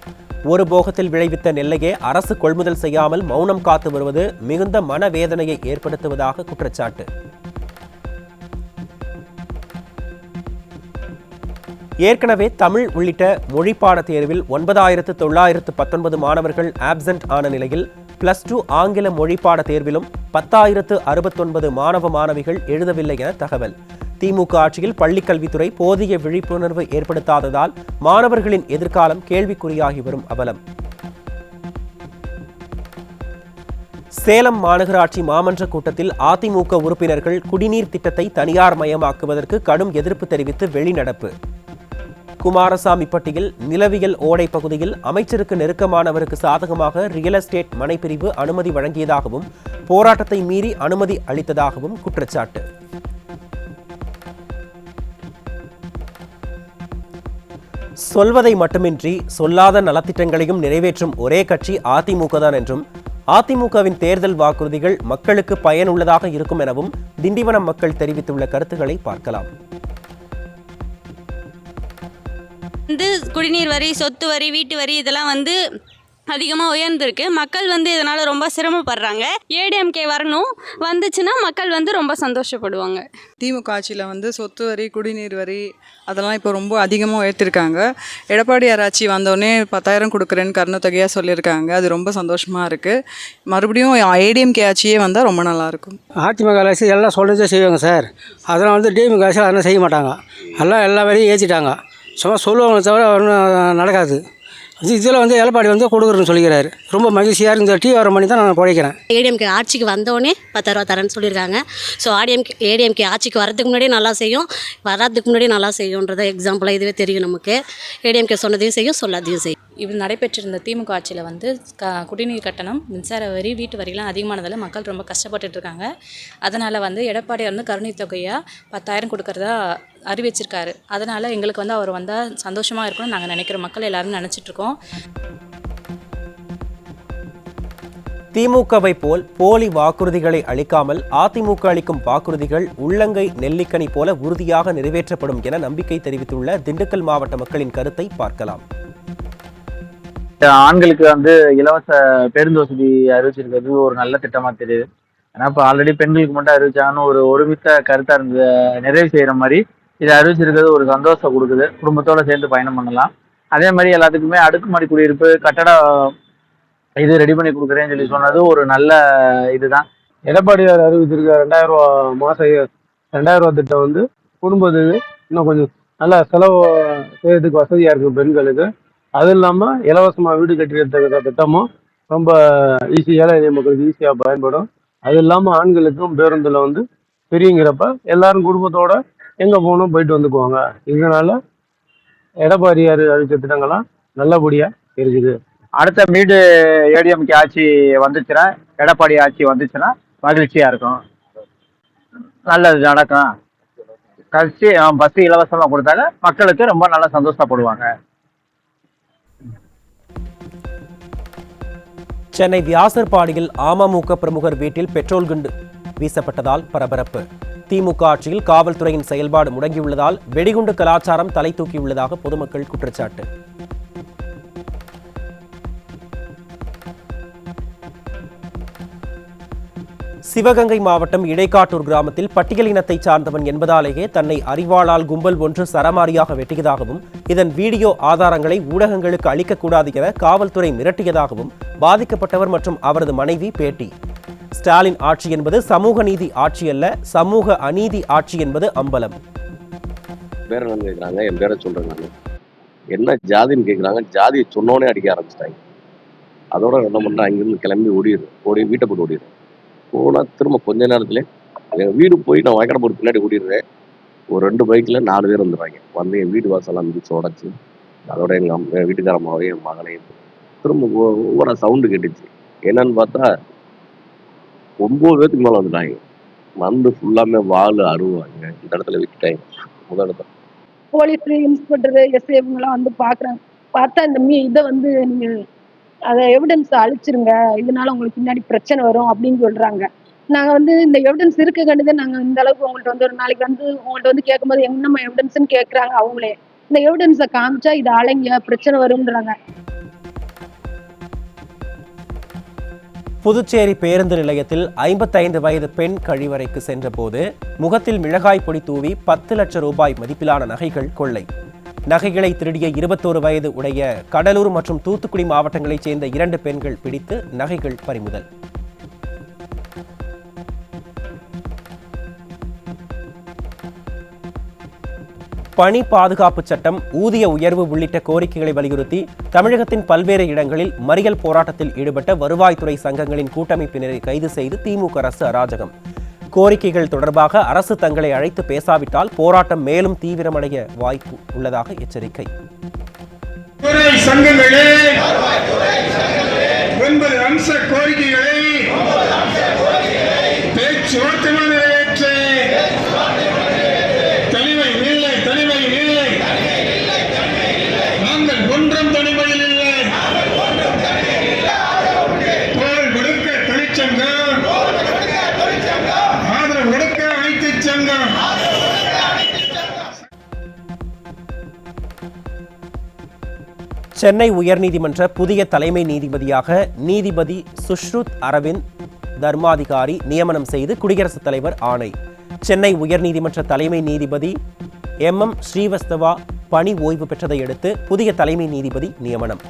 [SPEAKER 1] ஒரு போகத்தில் விளைவித்த நெல்லையே அரசு கொள்முதல் செய்யாமல் மௌனம் காத்து வருவது மிகுந்த மனவேதனையை ஏற்படுத்துவதாக குற்றச்சாட்டு. ஏற்கனவே தமிழ் உள்ளிட்ட மொழிப்பாட தேர்வில் 9,919 மாணவர்கள் ஆப்சென்ட் ஆன நிலையில் +2 ஆங்கில மொழிப்பாட தேர்விலும் 10,069 மாணவ மாணவிகள் எழுதவில்லை என தகவல். திமுக ஆட்சியில் பள்ளிக்கல்வித்துறை போதிய விழிப்புணர்வு ஏற்படுத்தாததால் மாணவர்களின் எதிர்காலம் கேள்விக்குறியாகி வரும் அவலம். சேலம் மாநகராட்சி மாமன்ற கூட்டத்தில் அதிமுக உறுப்பினர்கள் குடிநீர் திட்டத்தை தனியார் மயமாக்குவதற்கு கடும் எதிர்ப்பு தெரிவித்து வெளிநடப்பு. குமாரசாமிப்பட்டியில் நிலவியல் ஓடை பகுதியில் அமைச்சருக்கு நெருக்கமானவருக்கு சாதகமாக ரியல் எஸ்டேட் மனைப்பிரிவு அனுமதி வழங்கியதாகவும் போராட்டத்தை மீறி அனுமதி அளித்ததாகவும் குற்றச்சாட்டு. சொல்வதை மட்டுமின்றி சொல்லாத நலத்திட்டங்களையும் நிறைவேற்றும் ஒரே கட்சி அதிமுக தான் என்றும் அதிமுகவின் தேர்தல் வாக்குறுதிகள் மக்களுக்கு பயனுள்ளதாக இருக்கும் எனவும் திண்டிவனம் மக்கள் தெரிவித்துள்ள கருத்துக்களை பார்க்கலாம்.
[SPEAKER 8] குடிநீர் வரி, சொத்து வரி, வீட்டு வரி இதெல்லாம் அதிகமாக உயர்ந்திருக்கு. மக்கள் இதனால் ரொம்ப சிரமப்படுறாங்க. ஏடிஎம்கே வரணும், வந்துச்சுன்னா மக்கள் ரொம்ப சந்தோஷப்படுவாங்க.
[SPEAKER 9] திமுக ஆட்சியில் சொத்து வரி, குடிநீர் வரி அதெல்லாம் இப்போ ரொம்ப அதிகமாக உயர்த்திருக்காங்க. எடப்பாடியார் ஆட்சி வந்தோடனே 10,000 கொடுக்குறேன்னு கருணத்தொகையாக சொல்லியிருக்காங்க. அது ரொம்ப சந்தோஷமாக இருக்குது. மறுபடியும் ஏடிஎம்கே ஆட்சியே வந்தால் ரொம்ப நல்லாயிருக்கும்.
[SPEAKER 10] அதிமுக அரசு எல்லாம் சொல்கிறதே செய்வாங்க சார். அதெல்லாம் டிஎம்கே அரசு அதெல்லாம் செய்ய மாட்டாங்க. எல்லாம் எல்லா வேலையும் ஏற்றிட்டாங்க. சும்மா சொல்லுவாங்க தவிர ஒன்றும் நடக்காது. இதில் எடப்பாடி கொடுக்குறேன்னு சொல்லிக்கிறாரு. ரொம்ப மகிழ்ச்சியாக இந்த டீ வர பண்ணி தான் நான் பிழைக்கிறேன்.
[SPEAKER 11] ஏடிஎம்கே ஆட்சிக்கு வந்தோடனே 10,000 தரேன்னு சொல்லியிருக்காங்க. ஸோ ஏடிஎம்கே ஆட்சிக்கு வரதுக்கு முன்னாடியே நல்லா செய்யும், வராதுக்கு முன்னாடியே நல்லா செய்யும்ன்றதை எக்ஸாம்பிளாக இதுவே தெரியும் நமக்கு. ஏடிஎம்கே சொன்னதையும் செய்யும், சொல்லாதையும் செய்யும்.
[SPEAKER 8] இது நடைபெற்றிருந்த திமுக ஆட்சியில் குடிநீர் கட்டணம், மின்சார வரி, வீட்டு வரிலாம் அதிகமானதால் மக்கள் ரொம்ப கஷ்டப்பட்டுட்டு இருக்காங்க. அதனால் எடப்பாடியார் கருணை தொகையாக 10,000 கொடுக்கறதா அறிவிச்சிருக்காரு. அதனால் எங்களுக்கு அவர் வந்தால் சந்தோஷமாக இருக்கும்னு நாங்கள் நினைக்கிறோம். மக்கள் எல்லாரும் நினச்சிட்ருக்கோம்.
[SPEAKER 1] திமுகவை போல் போலி வாக்குறுதிகளை அளிக்காமல் அதிமுக அளிக்கும் வாக்குறுதிகள் உள்ளங்கை நெல்லிக்கனி போல உறுதியாக நிறைவேற்றப்படும் என நம்பிக்கை தெரிவித்துள்ள திண்டுக்கல் மாவட்ட மக்களின் கருத்தை பார்க்கலாம்.
[SPEAKER 12] ஆண்களுக்கு இலவச பேருந்து வசதி அறிவிச்சிருக்கிறது ஒரு நல்ல திட்டமா தெரியுது. ஏன்னா இப்போ ஆல்ரெடி பெண்களுக்கு மட்டும் அறிவிச்சாங்கன்னு ஒரு ஒருமித்த கருத்தா இருந்த நிறைவு செய்யற மாதிரி இதை அறிவிச்சிருக்கிறது ஒரு சந்தோஷம் கொடுக்குது. குடும்பத்தோட சேர்ந்து பயணம் பண்ணலாம். அதே மாதிரி எல்லாத்துக்குமே அடுக்குமாடி குடியிருப்பு கட்டட இது ரெடி பண்ணி கொடுக்குறேன்னு சொல்லி சொன்னது ஒரு நல்ல இதுதான்.
[SPEAKER 10] எடப்பாடியார் அறிவிச்சிருக்க 2,000 ரூபா மாதம் 2,000 ரூபா திட்டம் குடும்பத்துக்கு இன்னும் கொஞ்சம் நல்லா செலவு செய்யறதுக்கு வசதியாக இருக்கும் பெண்களுக்கு. அது இல்லாமல் இலவசமாக வீடு கட்டிக்கிறதுக்கு திட்டமும் ரொம்ப ஈஸியாக எளிய மக்களுக்கு ஈஸியாக பயன்படும். அது இல்லாமல் ஆண்களுக்கும் பேருந்தில் பெரியங்கிறப்ப எல்லாரும் குடும்பத்தோட எங்கே போகணும் போயிட்டு வந்துக்குவாங்க. இதனால எடப்பாடியார் அறிவிச்ச திட்டங்கள்லாம் நல்லபடியாக இருக்குது.
[SPEAKER 12] அடுத்த மீடு ஏடிஎம்கே ஆட்சி வந்துச்சுன்னா, எடப்பாடி ஆட்சி வந்துச்சுன்னா மகிழ்ச்சியா இருக்கும், நல்லது நடக்கும். கட்சி பஸ் இலவசமாக கொடுத்தாங்க மக்களுக்கு ரொம்ப நல்லா சந்தோஷப்படுவாங்க.
[SPEAKER 1] சென்னை வியாசர்பாடியில் அமமுக பிரமுகர் வீட்டில் பெட்ரோல் குண்டு வீசப்பட்டதால் பரபரப்பு. திமுக ஆட்சியில் காவல்துறையின் செயல்பாடு முடங்கியுள்ளதால் வெடிகுண்டு கலாச்சாரம் தலை தூக்கியுள்ளதாக பொதுமக்கள் குற்றச்சாட்டு. சிவகங்கை மாவட்டம் இடைக்காட்டூர் கிராமத்தில் பட்டியலினத்தை சார்ந்தவன் என்பதாலேயே தன்னை அறிவாளால் கும்பல் ஒன்று சரமாரியாக வெட்டியதாகவும் இதன் வீடியோ ஆதாரங்களை ஊடகங்களுக்கு அளிக்கக்கூடாது என காவல்துறை மிரட்டியதாகவும் பாதிக்கப்பட்டவர் மற்றும் அவரது மனைவி பேட்டி. ஸ்டாலின் ஆட்சி என்பது சமூக நீதி ஆட்சி அல்ல, சமூக அநீதி ஆட்சி என்பது அம்பலம்.
[SPEAKER 13] என் பேரை சொல்றேன்.
[SPEAKER 12] என்ன ஜாதின்னு கேட்குறாங்க, ஜாதியை சொன்னோடனே அடிக்க ஆரம்பிச்சிட்டாங்க. அதோட என்ன பண்ணுறேன், அங்கேருந்து கிளம்பி ஓடி வீட்டை போட்டு ஓடிடுறேன். போனால் திரும்ப கொஞ்ச நேரத்துலேயே என் வீடு போய் நான் வாய்க்காடு போட்டு பின்னாடி ஓடிடுறேன். ஒரு 2 பைக்கில் 4 பேர் வந்துடுறாங்க. வந்து என் வீடு வாசலாம் மிதிச்சு உடச்சி, அதோட என் வீட்டுக்காரம்மாவையும் என் மகனையும் திரும்ப ஒவ்வொரு சவுண்டு கேட்டுச்சு. என்னன்னு பார்த்தா 9 பேத்துக்கு மேலே வந்துட்டாங்க. வந்து ஃபுல்லாமே வாள் அருவாங்க. இந்த இடத்துல விட்டுட்டாங்க. முதல் இடத்துல
[SPEAKER 7] போலீஸ் இன்ஸ்பெக்டர் எஸ்ஐ இவங்கெல்லாம் வந்து பார்க்குறாங்க. பார்த்தா இந்த இதை வந்து நீங்கள் அதை எவிடன்ஸ் அழிச்சிருங்க, இதனால உங்களுக்கு பின்னாடி பிரச்சனை வரும் அப்படின்னு சொல்றாங்க. நாங்கள் வந்து இந்த எவிடன்ஸ் இருக்க கண்டுதான் நாங்கள் இந்த அளவுக்கு உங்கள்கிட்ட வந்து ஒரு நாளைக்கு வந்து உங்கள்கிட்ட வந்து கேட்கும்போது என்னம்மா எவிடன்ஸ்ன்னு கேட்குறாங்க அவங்களே. இந்த எவிடன்ஸை காமிச்சா இது அலைங்க பிரச்சனை வரும்ன்றாங்க.
[SPEAKER 1] புதுச்சேரி பேருந்து நிலையத்தில் 55 வயது பெண் கழிவறைக்கு சென்றபோது முகத்தில் மிளகாய் பொடி தூவி 10 லட்சம் ரூபாய் மதிப்பிலான நகைகள் கொள்ளை. நகைகளை திருடிய 21 வயது உடைய கடலூர் மற்றும் தூத்துக்குடி மாவட்டங்களைச் சேர்ந்த 2 பெண்கள் பிடித்து நகைகள் பறிமுதல். பணி பாதுகாப்பு சட்டம், ஊதிய உயர்வு உள்ளிட்ட கோரிக்கைகளை வலியுறுத்தி தமிழகத்தின் பல்வேறு இடங்களில் மறியல் போராட்டத்தில் ஈடுபட்ட வருவாய்த்துறை சங்கங்களின் கூட்டமைப்பினரை கைது செய்து திமுக அரசு அராஜகம். கோரிக்கைகள் தொடர்பாக அரசு தங்களை அழைத்து பேசாவிட்டால் போராட்டம் மேலும் தீவிரமடைய வாய்ப்பு உள்ளதாக எச்சரிக்கை.
[SPEAKER 5] சங்கங்களே 9 அம்ச கோரிக்கைகளை பேச்சுவார்த்தை நிறைவேற்ற தனிமை இல்லை நாங்கள் ஒன்றும் தனிமையில் இல்லை. குரல் கொடுக்க தொழிற்சங்கம், ஆதரவு கொடுக்க அனைத்து சங்கம்.
[SPEAKER 1] சென்னை உயர்நீதிமன்ற புதிய தலைமை நீதிபதியாக நீதிபதி சுஷ்ருத் அரவிந்த் தர்மாதிகாரி நியமனம் செய்து குடியரசுத் தலைவர் ஆணை. சென்னை உயர்நீதிமன்ற தலைமை நீதிபதி MM ஸ்ரீவஸ்தவா பணி ஓய்வு பெற்றதை அடுத்து புதிய தலைமை நீதிபதி நியமனம்.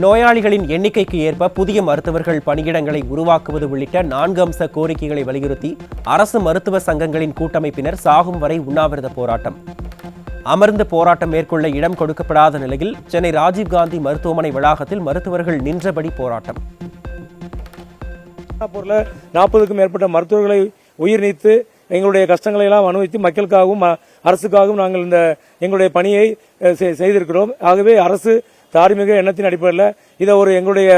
[SPEAKER 1] நோயாளிகளின் எண்ணிக்கைக்கு ஏற்ப புதிய மருத்துவர்கள் பணியிடங்களை உருவாக்குவது உள்ளிட்ட 4 அம்ச கோரிக்கைகளை வலியுறுத்தி அரசு மருத்துவ சங்கங்களின் கூட்டமைப்பினர் சாகும் வரை உண்ணாவிரத போராட்டம். அமர்ந்து போராட்டம் மேற்கொள்ள இடம் கொடுக்கப்படாத நிலையில் சென்னை ராஜீவ்காந்தி மருத்துவமனை வளாகத்தில் மருத்துவர்கள் நின்றபடி போராட்டம்.
[SPEAKER 10] 40க்கும் மேற்பட்ட மருத்துவர்களை உயிர் நீத்து எங்களுடைய கஷ்டங்களை எல்லாம் அனுபவித்து மக்களுக்காகவும் அரசுக்காகவும் நாங்கள் இந்த எங்களுடைய பணியை செய்திருக்கிறோம். ஆகவே அரசு தார்மீக எண்ணத்தின் அடிப்படையில் இதை ஒரு எங்களுடைய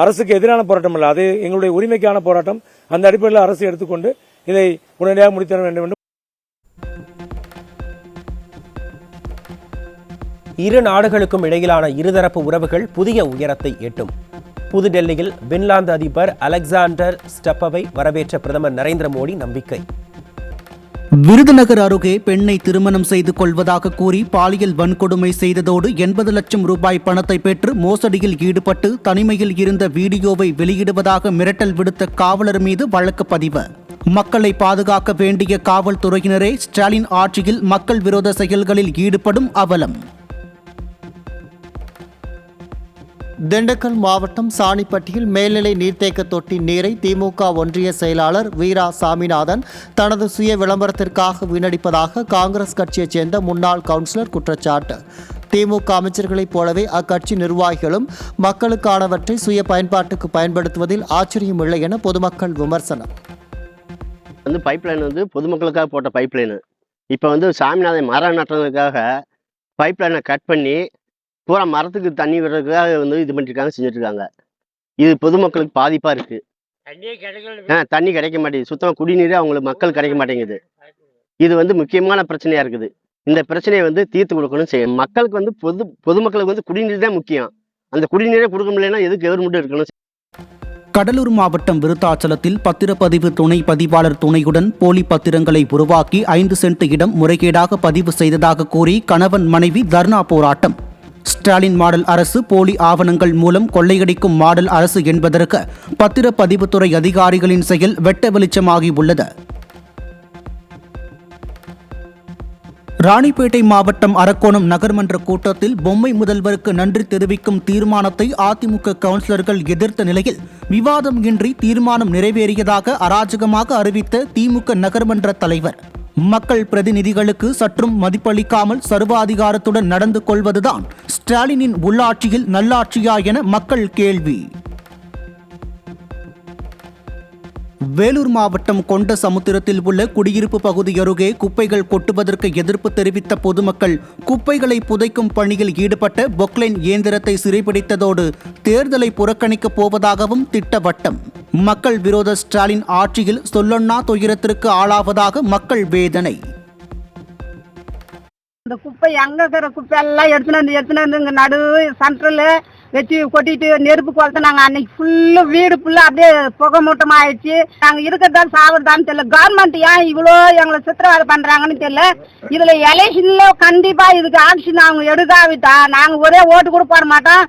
[SPEAKER 10] அரசுக்கு எதிரான போராட்டம் அல்ல, அது எங்களுடைய உரிமைக்கான போராட்டம். அந்த அடிப்படையில் அரசு எடுத்துக்கொண்டு இதை உடனடியாக முடித்தர வேண்டும் என்று.
[SPEAKER 1] இரு நாடுகளுக்கும் இடையிலான இருதரப்பு உறவுகள் புதிய உயரத்தை எட்டும். புதுடெல்லியில் பின்லாந்து அதிபர் அலெக்சாண்டர் ஸ்டப்பவை வரவேற்ற பிரதமர் நரேந்திர மோடி நம்பிக்கை.
[SPEAKER 13] விருதுநகர் அருகே பெண்ணை திருமணம் செய்து கொள்வதாக கூறி பாலியல் வன்கொடுமை செய்ததோடு 80 லட்சம் ரூபாய் பணத்தை பெற்று மோசடியில் ஈடுபட்டு தனிமையில் இருந்த வீடியோவை வெளியிடுவதாக மிரட்டல் விடுத்த காவலர் மீது வழக்கு பதிவு. மக்களை பாதுகாக்க வேண்டிய காவல்துறையினரே ஸ்டாலின் ஆட்சியில் மக்கள் விரோத செயல்களில் ஈடுபடும் அவலம்.
[SPEAKER 14] திண்டுக்கல் மாவட்டம் சாணிப்பட்டியில் மேல்நிலை நீர்த்தேக்க தொட்டி நீரை திமுக ஒன்றிய செயலாளர் வீரா சாமிநாதன் தனது சுய விளம்பரத்திற்காக வீணடிப்பதாக காங்கிரஸ் கட்சியைச் சேர்ந்த முன்னாள் கவுன்சிலர் குற்றச்சாட்டு. திமுக அமைச்சர்களைப் போலவே அக்கட்சி நிர்வாகிகளும் மக்களுக்கானவற்றை சுய பயன்பாட்டுக்கு பயன்படுத்துவதில் ஆச்சரியமில்லை என பொதுமக்கள் விமர்சனம்.
[SPEAKER 12] பைப்லைன் பொதுமக்களுக்காக போட்ட பைப்லைனு இப்போ சாமிநாதன் மரம் நட்டுறதுக்காக பைப்லைனை கட் பண்ணி பூரா மரத்துக்கு தண்ணி விடுறதுக்காக இது பண்ணிருக்காங்க, செஞ்சுட்டு இருக்காங்க. இது பொதுமக்களுக்கு பாதிப்பாக இருக்கு. தண்ணி கிடைக்க மாட்டேங்குது, சுத்தமாக குடிநீர் அவங்களுக்கு மக்கள் கிடைக்க மாட்டேங்குது. இது முக்கியமான பிரச்சனையா இருக்குது. இந்த பிரச்சனையை தீர்த்து கொடுக்கணும் செய்யும். மக்களுக்கு பொதுமக்களுக்கு குடிநீர் தான் முக்கியம். அந்த குடிநீரை கொடுக்க முடியலன்னா எதுக்கு கவர்மெண்ட் இருக்கணும்.
[SPEAKER 13] கடலூர் மாவட்டம் விருத்தாச்சலத்தில் பத்திரப்பதிவு துணை பதிவாளர் துணையுடன் போலி பத்திரங்களை உருவாக்கி 5 சென்ட் இடம் முறைகேடாக பதிவு செய்ததாக கூறி கணவன் மனைவி தர்ணா போராட்டம். ஸ்டாலின் மாடல் அரசு போலி ஆவணங்கள் மூலம் கொள்ளையடிக்கும் மாடல் அரசு என்பதற்கு பத்திரப்பதிவுத்துறை அதிகாரிகளின் செயல் வெட்ட வெளிச்சமாகி உள்ளது. ராணிப்பேட்டை மாவட்டம் அரக்கோணம் நகர்மன்ற கூட்டத்தில் பொம்மை முதல்வருக்கு நன்றி தெரிவிக்கும் தீர்மானத்தை அதிமுக கவுன்சிலர்கள் எதிர்த்த நிலையில் விவாதம் இன்றி தீர்மானம் நிறைவேறியதாக அராஜகமாக அறிவித்த திமுக நகர்மன்ற தலைவர். மக்கள் பிரதிநிதிகளுக்கு சற்றும் மதிப்பளிக்காமல் சர்வாதிகாரத்துடன் நடந்து கொள்வதுதான் ஸ்டாலினின் உள்ளாட்சியில் நல்லாட்சியா என மக்கள் கேள்வி. வேலூர் மாவட்டம் கொண்ட சமுத்திரத்தில் உள்ள குடியிருப்பு பகுதி அருகே குப்பைகள் கொட்டுவதற்கு எதிர்ப்பு தெரிவித்த பொதுமக்கள் குப்பைகளை புதைக்கும் பணியில் ஈடுபட்ட பொக்லைன் இயந்திரத்தை சிறைபிடித்ததோடு தேர்தலை புறக்கணிக்கப் போவதாகவும் திட்டவட்டம். மக்கள் விரோத ஸ்டாலின் ஆட்சியில் சொல்லொன்னா துயரத்திற்கு ஆளாவதாக மக்கள் வேதனை.
[SPEAKER 7] இந்த குப்பை அங்க இருக்கிற குப்பை எல்லாம் எடுத்துன்னு வந்து இங்க நடு சென்ட்ரல் வச்சு கொட்டிட்டு நெருப்பு கொளுத்தினாங்க. அன்னைக்கு ஃபுல்லு வீடு ஃபுல்லா அப்படியே புகை மூட்டமா ஆயிடுச்சு. நாங்க இருக்கிறதா சாப்பிடுதான்னு தெரியல. கவர்மெண்ட் ஏன் இவ்வளோ எங்களை சித்திரவதை பண்றாங்கன்னு தெரியல. இதுல எலெக்ஷன்ல கண்டிப்பா இதுக்கு ஆக்ஷன் அவங்க எடுக்காவிட்டா நாங்க ஒரே ஓட்டு கூட போட மாட்டோம்.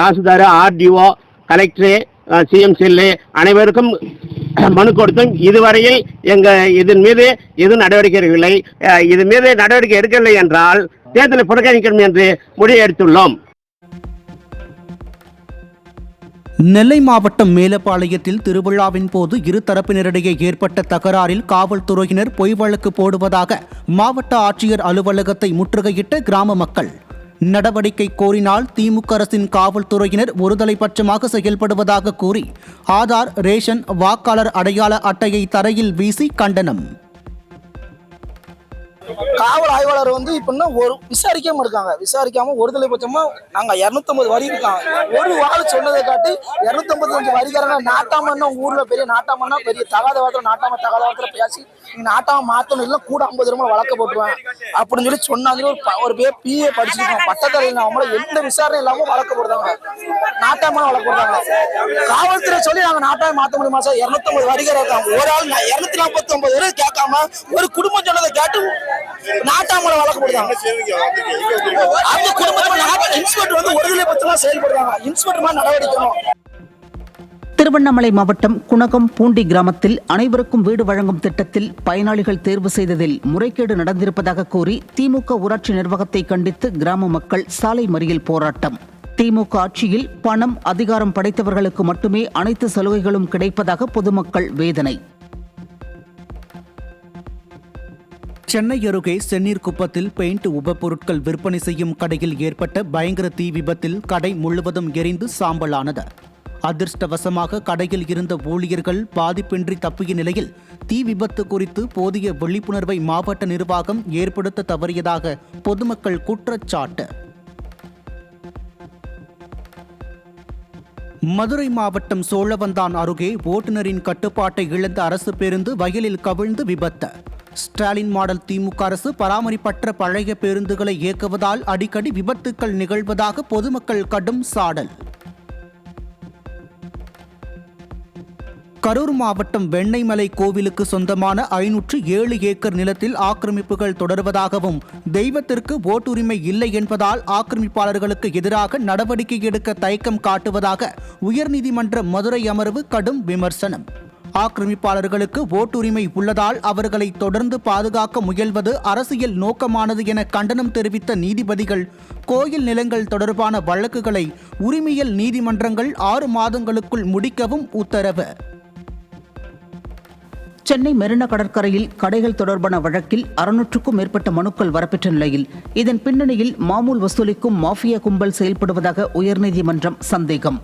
[SPEAKER 5] Tahsildar, RTO, collector, CM cell அனைவருக்கும் மனு கொடுத்தும் இதுவரையில் இதன் மீது எதுவும் நடவடிக்கை எடுக்கவில்லை. இது மீது நடவடிக்கை எடுக்கவில்லை என்றால் தேர்தலை புறக்கணிக்கணும் என்று முடிவு எடுத்துள்ளோம்.
[SPEAKER 13] நெல்லை மாவட்டம் மேலப்பாளையத்தில் திருவிழாவின் போது இருதரப்பினரிடையே ஏற்பட்ட தகராறில் காவல்துறையினர் பொய் வழக்கு போடுவதாக மாவட்ட ஆட்சியர் அலுவலகத்தை முற்றுகையிட்ட கிராம மக்கள். நடவடிக்கை கோரினால் திமுக அரசின் காவல்துறையினர் ஒருதலைபட்சமாக செயல்படுவதாக கூறி ஆதார், ரேஷன், வாக்காளர் அடையாள அட்டையை தரையில் வீசி கண்டனம்.
[SPEAKER 6] காவல் ஆய்வாளர் இப்ப ஒரு விசாரிக்காம இருக்காங்க. விசாரிக்காம ஒருதலை பட்சமா நாங்க 250 வரி இருக்காங்க. ஒரு வாழ சொன்னதை காட்டி 255 வரிகாரங்க நாட்டாமன்னா ஊர்ல பெரிய நாட்டாமன்னா பெரிய தகாத வார்த்தை பேசி நாட்டாம மாத்தணும் இல்ல கூட 50 ரூபாய் வழக்க போட்டுருவாங்க அப்படின்னு சொல்லி சொன்னாங்க. ஒரு பேர் பிஏ படிச்சிருக்கோம், பட்டத்தலையில் அவங்கள எந்த விசாரணை இல்லாம வழக்க போடுறாங்க. நாட்டாம வழக்க போடுறாங்க. காவல்துறை சொல்லி நாங்க நாட்டாம மாத்த முடியுமா சார்? 250 வரிகார இருக்காங்க. ஒரு ஆள் 249 வரை கேட்காம ஒரு குடும்பம் சொன்னதை கேட்டு நாட்டாமல வழக்கு போடுறாங்க. அந்த குடும்பத்துல இன்ஸ்பெக்டர் ஒருதலை பட்சமா செயல்படுறாங்க. இன்ஸ்பெக்டர் நடவடிக்கணும்.
[SPEAKER 14] திருவண்ணாமலை மாவட்டம் குணகம் பூண்டி கிராமத்தில் அனைவருக்கும் வீடு வழங்கும் திட்டத்தில் பயனாளிகள் தேர்வு செய்ததில் முறைகேடு நடந்திருப்பதாக கூறி திமுக ஊராட்சி நிர்வாகத்தை கண்டித்து கிராம மக்கள் சாலை மறியல் போராட்டம். திமுக ஆட்சியில் பணம், அதிகாரம் படைத்தவர்களுக்கு மட்டுமே அனைத்து சலுகைகளும் கிடைப்பதாக பொதுமக்கள் வேதனை.
[SPEAKER 13] சென்னை அருகே செந்நீர் குப்பத்தில் பெயிண்ட் உபப்பொருட்கள் விற்பனை செய்யும் கடையில் ஏற்பட்ட பயங்கர தீ விபத்தில் கடை முழுவதும் எரிந்து சாம்பலானது. அதிர்ஷ்டவசமாக கடையில் இருந்த ஊழியர்கள் பாதிப்பின்றி தப்பிய நிலையில் தீ விபத்து குறித்து போதிய விழிப்புணர்வை மாவட்ட நிர்வாகம் ஏற்படுத்த தவறியதாக பொதுமக்கள் குற்றச்சாட்டு. மதுரை மாவட்டம் சோழவந்தான் அருகே ஓட்டுநரின் கட்டுப்பாட்டை இழந்த அரசு பேருந்து வயலில் கவிழ்ந்து விபத்து. ஸ்டாலின் மாடல் திமுக அரசு பராமரிப்பற்ற பழைய பேருந்துகளை இயக்குவதால் அடிக்கடி விபத்துக்கள் நிகழ்வதாக பொதுமக்கள் கடும் சாடல். கரூர் மாவட்டம் வெண்ணெய்மலை கோவிலுக்கு சொந்தமான 507 ஏக்கர் நிலத்தில் ஆக்கிரமிப்புகள் தொடர்வதாகவும் தெய்வத்திற்கு ஓட்டுரிமை இல்லை என்பதால் ஆக்கிரமிப்பாளர்களுக்கு எதிராக நடவடிக்கை எடுக்க தயக்கம் காட்டுவதாக உயர்நீதிமன்ற மதுரை அமர்வு கடும் விமர்சனம். ஆக்கிரமிப்பாளர்களுக்கு ஓட்டுரிமை உள்ளதால் அவர்களை தொடர்ந்து பாதுகாக்க முயல்வது அரசியல் நோக்கமானது என கண்டனம் தெரிவித்த நீதிபதிகள் கோயில் நிலங்கள் தொடர்பான வழக்குகளை உரிமையியல் நீதிமன்றங்கள் 6 மாதங்களுக்குள் முடிக்கவும் உத்தரவு.
[SPEAKER 14] சென்னை மெரினா கடற்கரையில் கடைகள் தொடர்பான வழக்கில் 600க்கும் மேற்பட்ட மனுக்கள் வரப்பெற்ற நிலையில் இதன் பின்னணியில் மாமூல் வசூலிக்கும் மாஃபியா கும்பல் செயல்படுவதாக உயர்நீதிமன்றம் சந்தேகம்.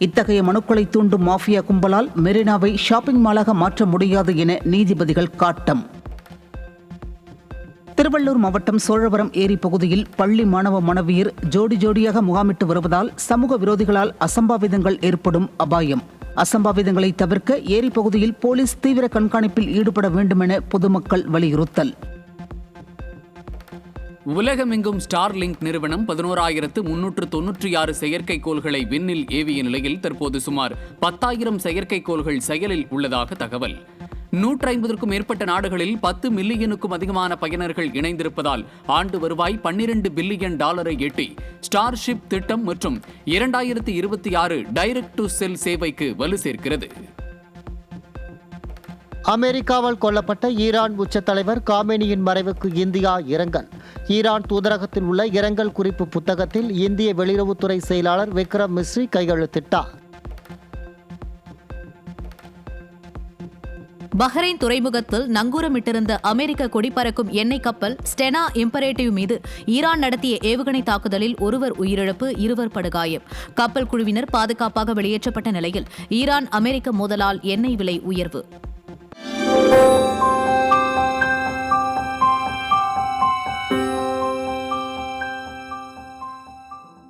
[SPEAKER 14] இத்தகைய மனுக்களை தூண்டும் மாஃபியா கும்பலால் மெரினாவை ஷாப்பிங் மாலாக மாற்ற முடியாது என நீதிபதிகள் காட்டம். திருவள்ளூர் மாவட்டம் சோழவரம் ஏரி பகுதியில் பள்ளி மாணவ மாணவியர் ஜோடி ஜோடியாக முகாமிட்டு வருவதால் சமூக விரோதிகளால் அசம்பாவிதங்கள் ஏற்படும் அபாயம். அசம்பாவிதங்களை தவிர்க்க ஏரி பகுதியில் போலீஸ் தீவிர கண்காணிப்பில் ஈடுபட வேண்டும் என பொதுமக்கள் வலியுறுத்தல்.
[SPEAKER 15] உலகமெங்கும் ஸ்டார்லிங்க் நிறுவனம் 11,396 செயற்கைக்கோள்களை விண்ணில் ஏவிய நிலையில் தற்போது சுமார் 10,000 செயற்கைக்கோள்கள் செயலில் உள்ளதாக தகவல். 150க்கும் மேற்பட்ட நாடுகளில் 10 மில்லியனுக்கும் அதிகமான பயனர்கள் இணைந்திருப்பதால் ஆண்டு வருவாய் $12 பில்லியன் எட்டி ஸ்டார்ஷிப் திட்டம் மற்றும் 2026 டைரக்ட் டு செல் சேவைக்கு வலு சேர்க்கிறது.
[SPEAKER 14] அமெரிக்காவால் கொல்லப்பட்ட ஈரான் உச்ச தலைவர் காமேனியின் மறைவுக்கு இந்தியா இரங்கல். ஈரான் தூதரகத்தில் உள்ள இரங்கல் குறிப்பு புத்தகத்தில் இந்திய வெளியுறவுத்துறை செயலாளர் விக்ரம் மிஸ்ரி கையெழுத்திட்டார்.
[SPEAKER 16] பஹ்ரைன் துறைமுகத்தில் நங்கூரமிட்டிருந்த அமெரிக்க கொடிபறக்கும் எண்ணெய் கப்பல் ஸ்டெனா இம்பரேட்டிவ் மீது ஈரான் நடத்திய ஏவுகணை தாக்குதலில் ஒருவர் உயிரிழப்பு, 2 படுகாயம். கப்பல் குழுவினர் பாதுகாப்பாக வெளியேற்றப்பட்ட நிலையில் ஈரான் அமெரிக்க மோதலால் எண்ணெய் விலை உயர்வு.